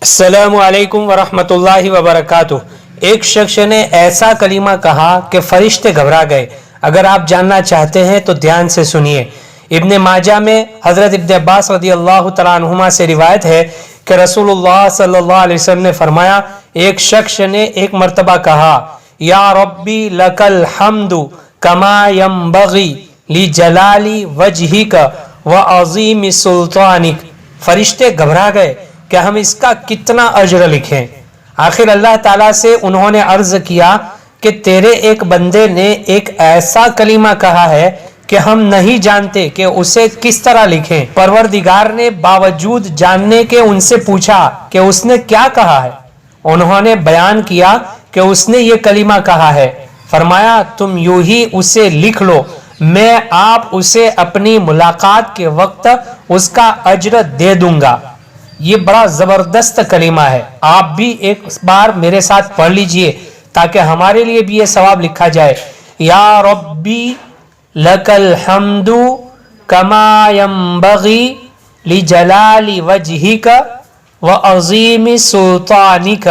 السلام علیکم ورحمۃ اللہ وبرکاتہ۔ ایک شخص نے ایسا کلمہ کہا کہ فرشتے گھبرا گئے۔ اگر آپ جاننا چاہتے ہیں تو دھیان سے سنیے۔ ابن ماجہ میں حضرت ابن عباس رضی اللہ تعالیٰ عنہما سے روایت ہے کہ رسول اللہ صلی اللہ علیہ وسلم نے فرمایا، ایک شخص نے ایک مرتبہ کہا، یا ربی لک الحمد کما ینبغی لجلال وجہک وعظیم سلطانک۔ فرشتے گھبرا گئے کہ ہم اس کا کتنا اجر لکھیں۔ آخر اللہ تعالیٰ سے انہوں نے عرض کیا کہ تیرے ایک بندے نے ایک ایسا کلمہ کہا ہے کہ ہم نہیں جانتے کہ اسے کس طرح لکھیں۔ پروردگار نے باوجود جاننے کے ان سے پوچھا کہ اس نے کیا کہا ہے۔ انہوں نے بیان کیا کہ اس نے یہ کلمہ کہا ہے۔ فرمایا، تم یوں ہی اسے لکھ لو، میں آپ اسے اپنی ملاقات کے وقت اس کا اجر دے دوں گا۔ یہ بڑا زبردست کلمہ ہے، آپ بھی ایک بار میرے ساتھ پڑھ لیجئے تاکہ ہمارے لیے بھی یہ ثواب لکھا جائے۔ یا ربی لک الحمد کما ینبغی لجلال وجہک وعظیم سلطانک۔